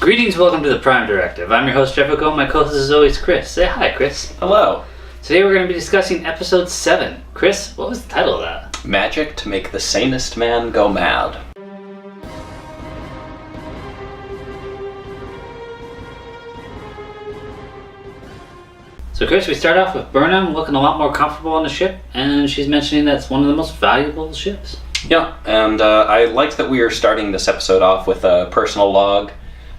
Greetings, welcome to the Prime Directive. I'm your host, Jefficho. My co-host is always Chris. Say hi, Chris. Hello. Today we're going to be discussing Episode 7. Chris, what was the title of that? Magic to make the sanest man go mad. So Chris, we start off with Burnham looking a lot more comfortable on the ship, and she's mentioning that it's one of the most valuable ships. Yeah, and I liked that we are starting this episode off with a personal log.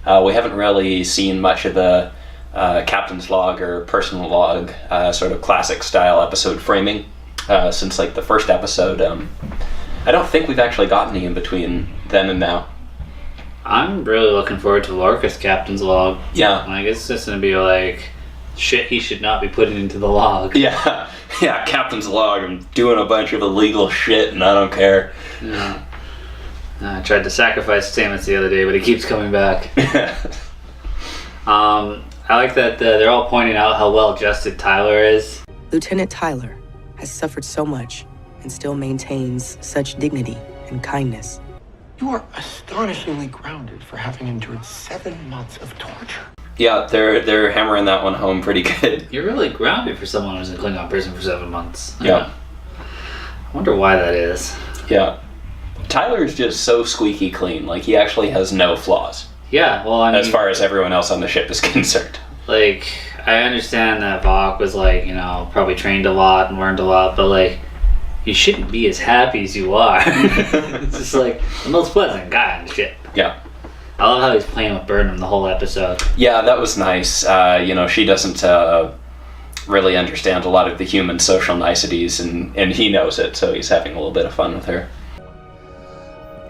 We haven't really seen much of the captain's log or personal log, sort of classic style episode framing since like the first episode. I don't think we've actually gotten any in between then and now. I'm really looking forward to Lorca's captain's log. Yeah. Like, it's just going to be like shit he should not be putting into the log. Yeah, captain's log. I'm doing a bunch of illegal shit and I don't care. Yeah. I tried to sacrifice Staments the other day, but he keeps coming back. I like that they're all pointing out how well adjusted Tyler is. Lieutenant Tyler has suffered so much and still maintains such dignity and kindness. You are astonishingly grounded for having endured 7 months of torture. Yeah, they're hammering that one home pretty good. You're really grounded for someone who's in Klingon prison for 7 months. Yeah. I wonder why that is. Yeah. Tyler's just so squeaky clean. Like, he actually has no flaws. Yeah, well, I mean, as far as everyone else on the ship is concerned. Like, I understand that Vok was, like, you know, probably trained a lot and learned a lot, but, like, you shouldn't be as happy as you are. It's just, like, the most pleasant guy on the ship. Yeah. I love how he's playing with Burnham the whole episode. Yeah, that was nice. She doesn't really understand a lot of the human social niceties, and he knows it, so he's having a little bit of fun with her.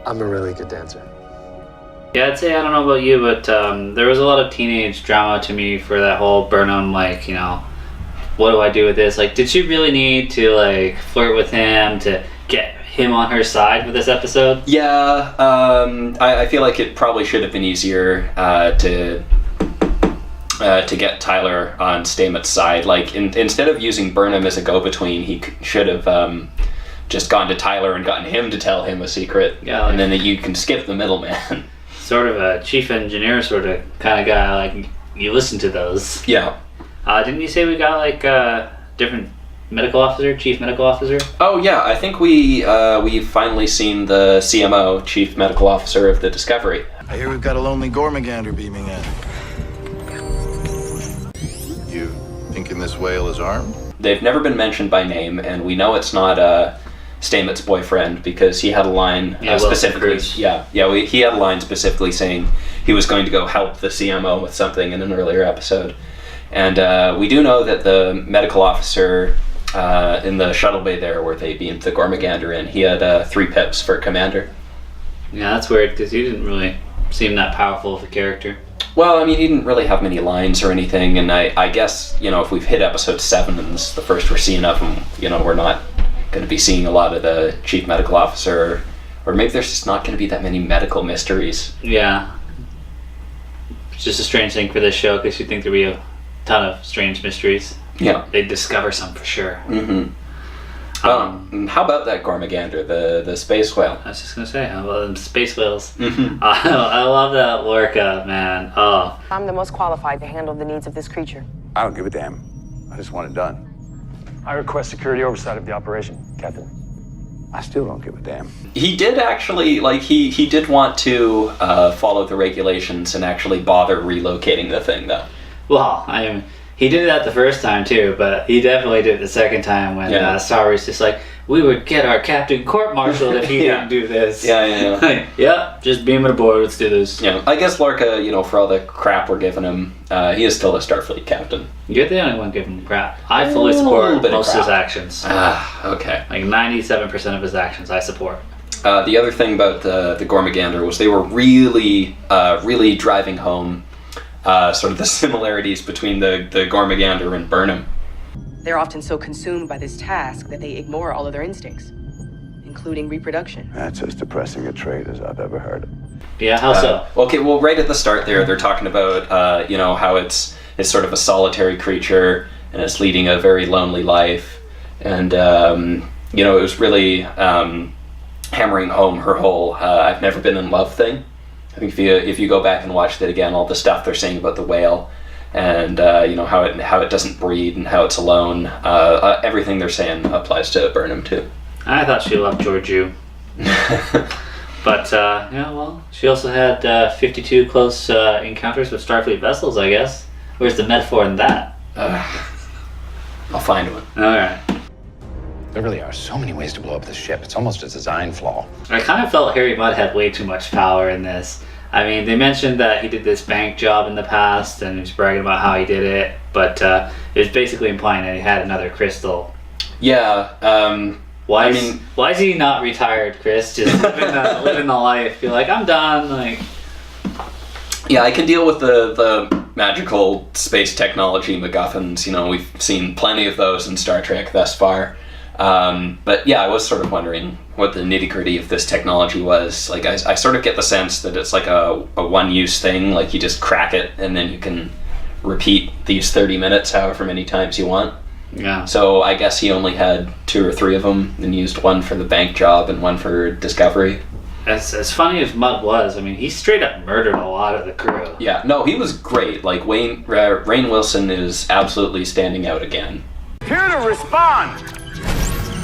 I'm a really good dancer. Yeah, I'd say, I don't know about you, but there was a lot of teenage drama to me for that whole Burnham, like, you know, what do I do with this? Like, did she really need to, like, flirt with him to get him on her side for this episode? Yeah, I feel like it probably should have been easier to get Tyler on Stamets' side. Like, instead of using Burnham as a go-between, he should have just gone to Tyler and gotten him to tell him a secret. Yeah, like, and then you can skip the middleman. Sort of a chief engineer sort of kind of guy, like, you listen to those. Yeah. Didn't you say we got, like, a different medical officer, chief medical officer? Oh, yeah, I think we've finally seen the CMO, chief medical officer of the Discovery. I hear we've got a lonely Gorman Gander beaming in. You thinking this whale is armed? They've never been mentioned by name, and we know it's not Stamets' boyfriend because he had a line specifically. He had a line specifically saying he was going to go help the CMO with something in an earlier episode. And we do know that the medical officer in the shuttle bay there where they beamed the Gorman Gander in, he had 3 pips for commander. Yeah, that's weird because he didn't really seem that powerful of a character. Well, I mean, he didn't really have many lines or anything, and I guess, you know, if we've hit episode 7 and this is the first we're seeing of him, you know, we're not going to be seeing a lot of the chief medical officer, or maybe there's just not going to be that many medical mysteries. Yeah. It's just a strange thing for this show because you'd think there'd be a ton of strange mysteries. Yeah. They'd discover some for sure. Mm-hmm. How about that Gorman Gander, the space whale? I was just going to say, how about them space whales? Mm-hmm. I love that Lorca, man. Oh. I'm the most qualified to handle the needs of this creature. I don't give a damn. I just want it done. I request security oversight of the operation, Captain. I still don't give a damn. He did actually, like, he did want to follow the regulations and actually bother relocating the thing, though. Well, he did that the first time, too, but he definitely did it the second time when Star was just like, we would get our captain court-martialed if he didn't do this. Yeah. Yeah, just beam it aboard, let's do this. Yeah, I guess Lorca, you know, for all the crap we're giving him, he is still a Starfleet captain. You're the only one giving him crap. I fully support most of his actions. Okay. Like 97% of his actions I support. The other thing about the Gorman Gander was they were really driving home sort of the similarities between the Gorman Gander and Burnham. They're often so consumed by this task that they ignore all of their instincts, including reproduction. That's as depressing a trait as I've ever heard of. Yeah, how so? Okay, well, right at the start there, they're talking about, you know, how it's sort of a solitary creature, and it's leading a very lonely life. And, you know, it was really hammering home her whole I've never been in love thing. I think if you go back and watch that again, all the stuff they're saying about the whale, and how it doesn't breed and how it's alone, everything they're saying applies to Burnham too. I thought she loved Georgiou. But, she also had 52 close encounters with Starfleet vessels, I guess. Where's the metaphor in that? I'll find one. Alright. There really are so many ways to blow up the ship. It's almost a design flaw. I kind of felt Harry Mudd had way too much power in this. I mean, they mentioned that he did this bank job in the past, and he was bragging about how he did it, but it was basically implying that he had another crystal. Yeah, why is he not retired, Chris? Just living the life. Be like, I'm done. Like, yeah, I can deal with the magical space technology MacGuffins. We've seen plenty of those in Star Trek thus far. But yeah, I was sort of wondering what the nitty-gritty of this technology was. Like, I sort of get the sense that it's like a one-use thing. Like, you just crack it and then you can repeat these 30 minutes however many times you want. Yeah. So I guess he only had 2 or 3 of them and used one for the bank job and one for Discovery. As funny as Mudd was, I mean, he straight up murdered a lot of the crew. Yeah, no, he was great. Like, Rainn Wilson is absolutely standing out again. Computer, respond!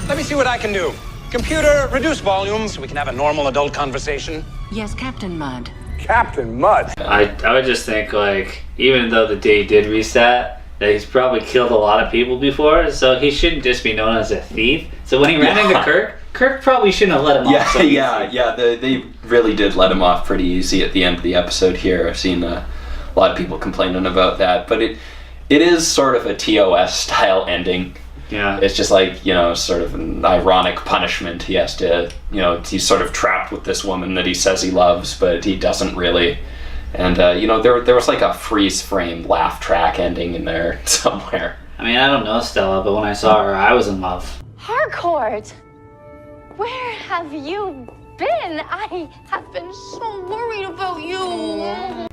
Let me see what I can do. Computer, reduce volume so we can have a normal adult conversation. Yes, Captain Mudd. Captain Mudd? I would just think, like, even though the day did reset, that he's probably killed a lot of people before, so he shouldn't just be known as a thief. So when he ran into Kirk probably shouldn't have let him off so easy. They really did let him off pretty easy at the end of the episode here. I've seen a lot of people complaining about that, but it is sort of a TOS style ending. Yeah. It's just like, sort of an ironic punishment. He has to, he's sort of trapped with this woman that he says he loves, but he doesn't really. And, there was like a freeze frame laugh track ending in there somewhere. I mean, I don't know Stella, but when I saw her, I was in love. Harcourt! Where have you been? I have been so worried about you.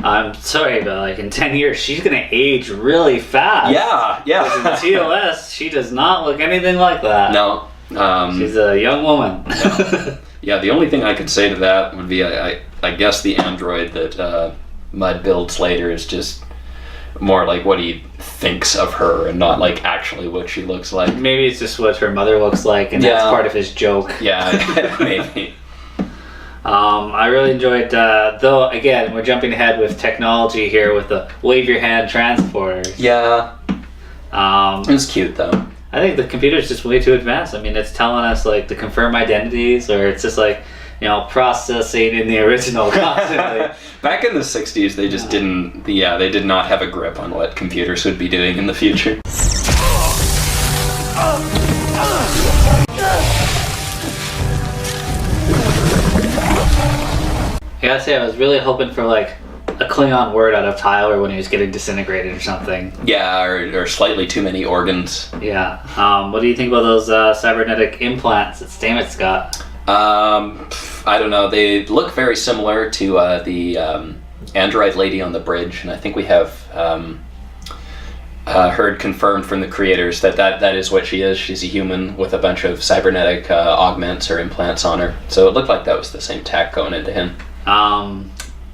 I'm sorry, but like in 10 years, she's gonna age really fast. Yeah. Because in TOS, she does not look anything like that. No. She's a young woman. Yeah, the only thing I could say to that would be I guess the android that Mudd builds later is just more like what he thinks of her and not like actually what she looks like. Maybe it's just what her mother looks like, and that's part of his joke. Yeah, maybe. I really enjoyed, though, again, we're jumping ahead with technology here with the wave your hand transporters. Yeah. It was cute, though. I think the computer's just way too advanced. I mean, it's telling us, like, to confirm identities, or it's just, like, processing in the original constantly. Back in the 60s, they just didn't, they did not have a grip on what computers would be doing in the future. I gotta say, I was really hoping for, like, a Klingon word out of Tyler when he was getting disintegrated or something. Yeah, or slightly too many organs. Yeah. What do you think about those cybernetic implants that Stamets got? I don't know. They look very similar to the android lady on the bridge, and I think we have heard confirmed from the creators that is what she is. She's a human with a bunch of cybernetic augments or implants on her. So it looked like that was the same tech going into him.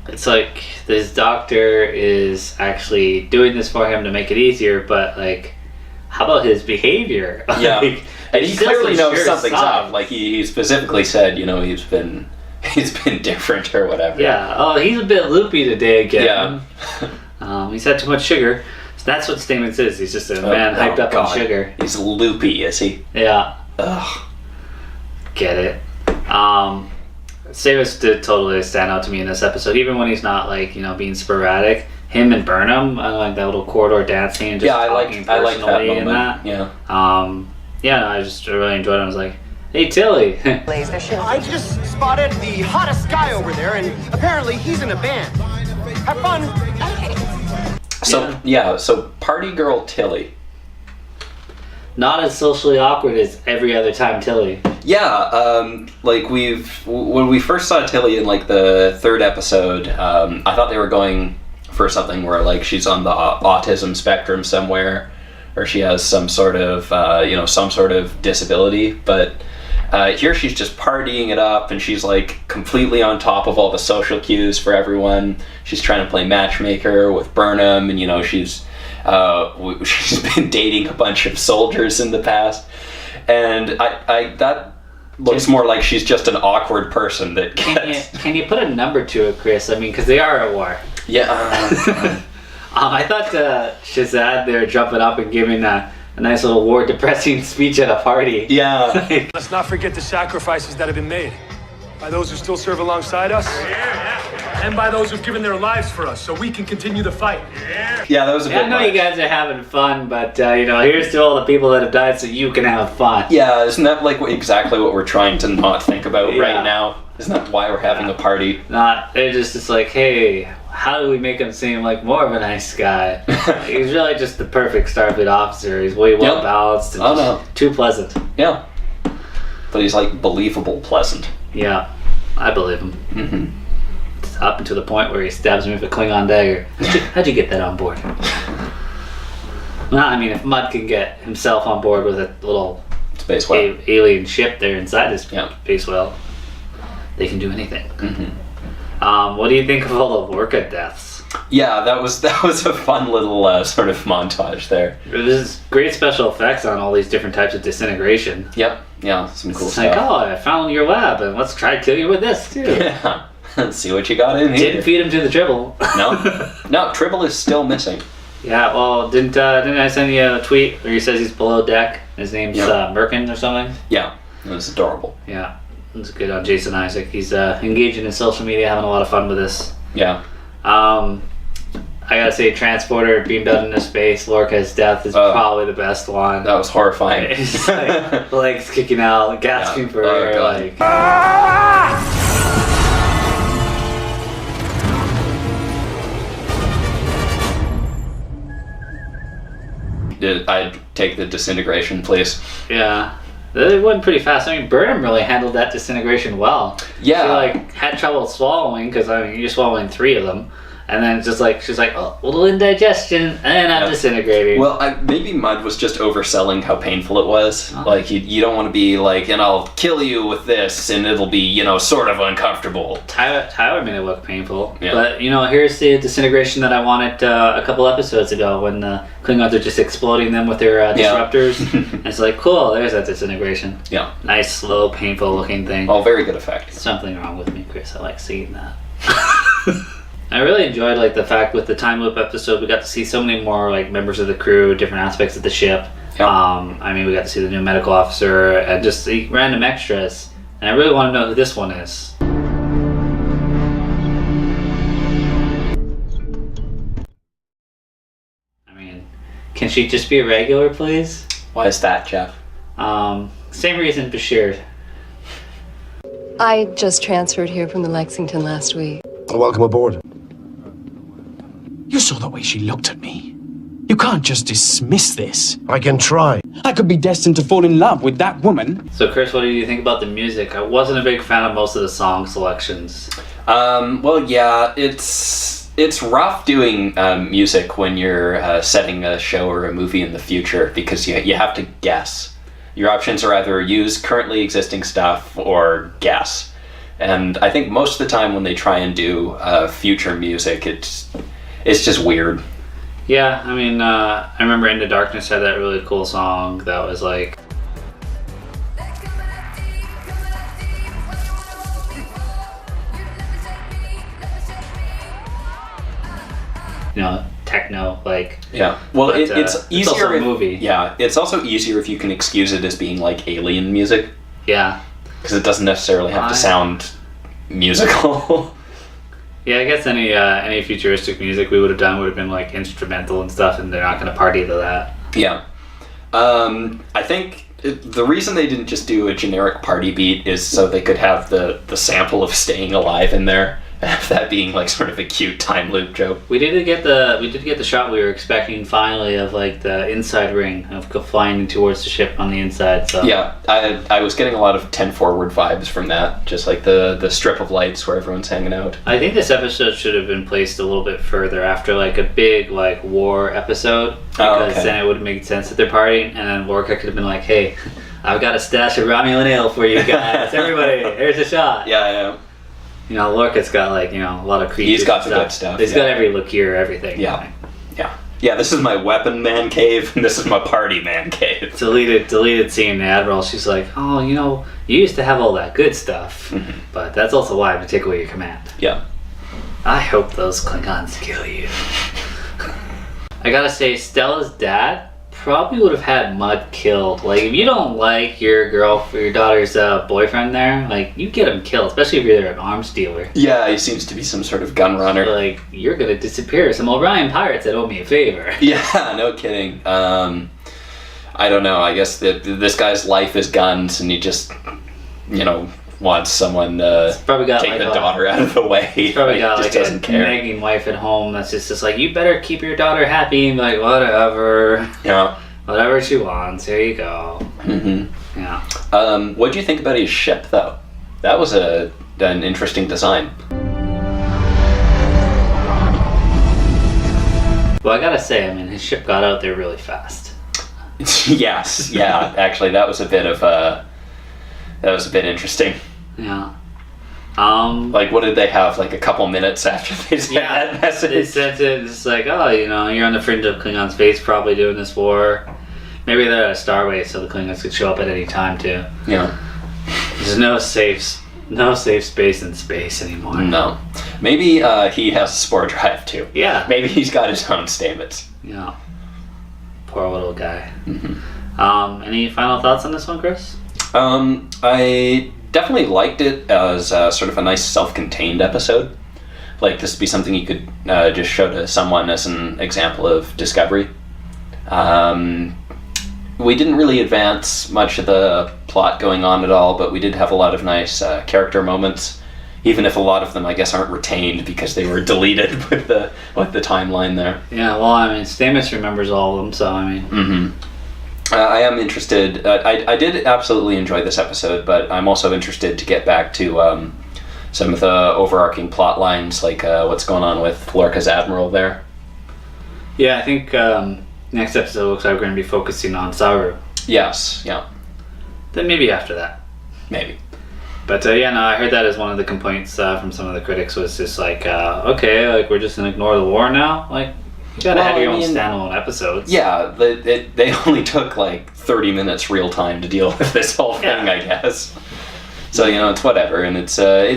It's like this doctor is actually doing this for him to make it easier, but like, how about his behavior? Yeah, like, and he clearly knows something's up. Like he specifically said, he's been different or whatever. Yeah. Oh, he's a bit loopy today again. Yeah. He's had too much sugar. So that's what Stamets is. He's just a man hyped up on sugar. He's loopy, is he? Yeah. Ugh. Get it. Stamets did totally stand out to me in this episode, even when he's not like being sporadic. Him and Burnham, I like that little corridor dance scene. Just I like that moment. Yeah. I just really enjoyed it. I was like, hey Tilly. I just spotted the hottest guy over there, and apparently he's in a band. Have fun. So party girl Tilly. Not as socially awkward as every other time Tilly. Yeah, like when we first saw Tilly in like the 3rd episode, I thought they were going for something where like she's on the autism spectrum somewhere, or she has some sort of disability. But Here she's just partying it up, and she's like completely on top of all the social cues for everyone. She's trying to play matchmaker with Burnham, and she's been dating a bunch of soldiers in the past, and I that looks more like she's just an awkward person that gets... Can you put a number to it, Chris? I mean, because they are at war. Yeah. I thought Shazad there jumping up and giving a nice little war depressing speech at a party. Yeah. Let's not forget the sacrifices that have been made by those who still serve alongside us, and by those who've given their lives for us, so we can continue the fight. Yeah, that was a bit I know much. you guys are having fun, but here's to all the people that have died so you can have fun. Yeah, isn't that like exactly what we're trying to not think about right now? Isn't that why we're having a party? They're just like, hey, how do we make him seem like more of a nice guy? He's really just the perfect Starfleet officer. He's way well balanced and too pleasant. Yeah. But he's like believable pleasant. Yeah, I believe him. Mm-hmm. Up until the point where he stabs me with a Klingon dagger. How'd you get that on board? Well, I mean, if Mudd can get himself on board with a little space whale alien ship there inside his space whale, they can do anything. Mm-hmm. What do you think of all the Lorca deaths? Yeah, that was a fun little sort of montage there. There's great special effects on all these different types of disintegration. Yep. Yeah, some cool stuff. Like, oh, I found your lab, and let's try to kill you with this too. Yeah. Let's see what you got in here. Didn't feed him to the Tribble. No, Tribble is still missing. Yeah, well, didn't I send you a tweet where he says he's below deck? His name's Merkin or something? Yeah, it was adorable. Yeah, it's good on Jason Isaac. He's engaging in social media, having a lot of fun with this. Yeah. I gotta say, Transporter beamed out into space, Lorca's death is probably the best one. That was horrifying. It's like legs kicking out, gasping for air, like... I'd take the disintegration, please. Yeah. It went pretty fast. I mean, Burnham really handled that disintegration well. Yeah. She, had trouble swallowing, because, you're swallowing 3 of them. And then she's like, oh, a little indigestion, and I'm disintegrating. Well, maybe Mudd was just overselling how painful it was. Oh. Like, you don't want to be like, and I'll kill you with this, and it'll be, sort of uncomfortable. Tyler made it look painful. Yeah. But, here's the disintegration that I wanted a couple episodes ago, when the Klingons are just exploding them with their disruptors. And it's like, cool, there's that disintegration. Yeah. Nice, slow, painful looking thing. Oh, very good effect. Something wrong with me, Chris. I like seeing that. I really enjoyed the fact with the time loop episode we got to see so many more members of the crew, different aspects of the ship. Yep. We got to see the new medical officer and just the random extras. And I really want to know who this one is. Can she just be a regular, please? Why is that, Jeff? Same reason Bashir. I just transferred here from the Lexington last week. Welcome aboard. You saw the way she looked at me. You can't just dismiss this. I can try. I could be destined to fall in love with that woman. So, Chris, what do you think about the music? I wasn't a big fan of most of the song selections. Well, yeah, it's rough doing music when you're setting a show or a movie in the future because you have to guess. Your options are either use currently existing stuff or guess. And I think most of the time when they try and do future music, it's just weird. Yeah, I remember Into Darkness had that really cool song that was like... techno, Yeah, well, but, it's easier... It's also a movie. Yeah, it's also easier if you can excuse it as being alien music. Yeah. Because it doesn't necessarily have to sound musical. Yeah, I guess any futuristic music we would have done would have been instrumental and stuff, and they're not going to party to that. Yeah. I think the reason they didn't just do a generic party beat is so they could have the sample of Staying Alive in there, that being sort of a cute time loop joke. We did get the shot we were expecting finally of the inside ring of flying towards the ship on the inside. So yeah, I was getting a lot of 10 Forward vibes from that, just the strip of lights where everyone's hanging out. I think this episode should have been placed a little bit further after a big war episode, because then it would have made sense that they're partying, and then Lorca could have been hey, I've got a stash of Romulan ale for you guys. Everybody, here's a shot. Yeah. You know, Lorca's got like, you know, a lot of creatures. He's got the good stuff. He's got every liqueur, everything. Yeah. Yeah, this is my weapon man cave, and this is my party man cave. Deleted scene, the Admiral, she's like, oh, you know, you used to have all that good stuff, but that's also why I take away your command. Yeah. I hope those Klingons kill you. I gotta say, Stella's dad probably would have had Mudd killed. Like, if you don't like your daughter's boyfriend there, like, you get him killed, especially if you're an arms dealer. Yeah, he seems to be some sort of gun runner. Like, you're gonna disappear. Some Orion pirates that owe me a favor. Yeah, no kidding. I don't know. I guess that this guy's life is guns, and he just, you know, wants someone to take the daughter out of the way. He's probably got just like doesn't a care. nagging wife at home that's just like, you better keep your daughter happy. And like, whatever. Yeah. Whatever she wants. Here you go. Mm-hmm. Yeah. What do you think about his ship, though? That was an interesting design. Well, I gotta say, I mean, his ship got out there really fast. Yes. Yeah. Actually, that was a bit interesting. Yeah. Like, what did they have? Like a couple minutes after they sent that message? They sent it. It's like, oh, you know, you're on the fringe of Klingon space, probably doing this war. Maybe they're at a starbase, so the Klingons could show up at any time too. Yeah. There's no safe space in space anymore. No. Maybe he has a spore drive too. Yeah. Maybe he's got his own Stamets. Yeah. Poor little guy. Mm-hmm. Any final thoughts on this one, Chris? I definitely liked it as sort of a nice self-contained episode. Like, this would be something you could just show to someone as an example of discovery. We didn't really advance much of the plot going on at all, but we did have a lot of nice character moments, even if a lot of them, I guess, aren't retained because they were deleted with the timeline there. Yeah, well, I mean, Stamets remembers all of them, so I mean... Mm-hmm. I am interested. I did absolutely enjoy this episode, but I'm also interested to get back to some of the overarching plot lines, like what's going on with Lorca's Admiral there. Yeah, I think next episode looks like we're going to be focusing on Saru. Yes, yeah. Then maybe after that. Maybe. But yeah, no, I heard that as one of the complaints from some of the critics was just like, okay, like we're just going to ignore the war now? Like, you gotta have your own standalone episodes. Yeah, they only took like 30 minutes real time to deal with this whole thing, I guess. So, you know, it's whatever, and it's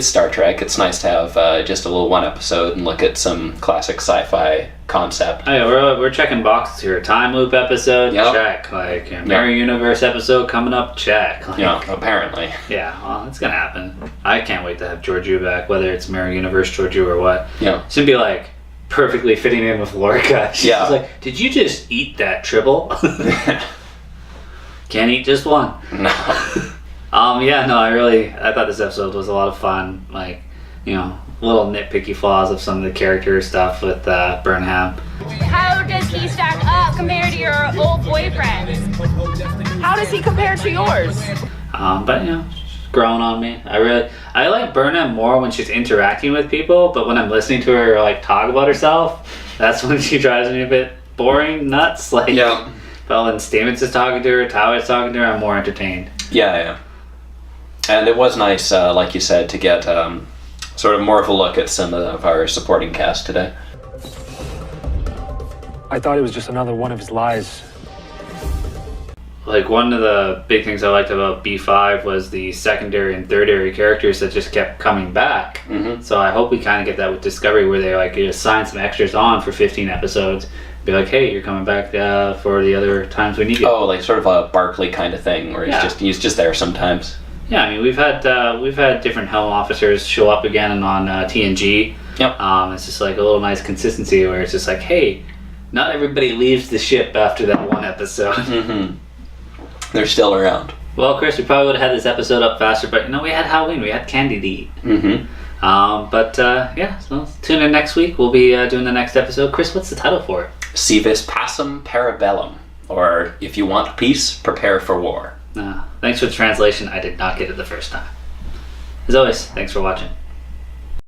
Star Trek. It's nice to have just a little one episode and look at some classic sci-fi concept. Oh, yeah, we're checking boxes here. Time loop episode, check. Like, Mirror Universe episode coming up, check. Like, yeah, apparently. Yeah, well, it's gonna happen. I can't wait to have Georgiou back, whether it's Mirror Universe Georgiou or what. Yeah. It's gonna be like perfectly fitting in with Lorca. She's like, did you just eat that tribble? Can't eat just one. No. Yeah, no, I thought this episode was a lot of fun. Like, you know, little nitpicky flaws of some of the character stuff with Burnham. How does he stack up compared to your old boyfriend? How does he compare to yours? But, you know, she's growing on me. I like Burnham more when she's interacting with people, but when I'm listening to her, like, talk about herself, that's when she drives me a bit boring, nuts. Like, yeah. But when Stamets is talking to her, Tao is talking to her, I'm more entertained. Yeah. And it was nice, like you said, to get sort of more of a look at some of our supporting cast today. I thought it was just another one of his lies. Like, one of the big things I liked about B5 was the secondary and tertiary characters that just kept coming back. Mm-hmm. So I hope we kind of get that with Discovery, where they like assign some extras on for 15 episodes. Be like, hey, you're coming back for the other times we need you. Oh, like sort of a Barclay kind of thing, where he's just there sometimes. Yeah, I mean, we've had different helm officers show up again on TNG. Yep. It's just like a little nice consistency where it's just like, hey, not everybody leaves the ship after that one episode. Mm-hmm. They're still around. Well, Chris, we probably would have had this episode up faster, but you know, we had Halloween, we had candy to eat. Mm-hmm. Yeah, so tune in next week. We'll be doing the next episode. Chris, what's the title for it? Si vis pacem parabellum, or if you want peace, prepare for war. Thanks for the translation. I did not get it the first time. As always, thanks for watching.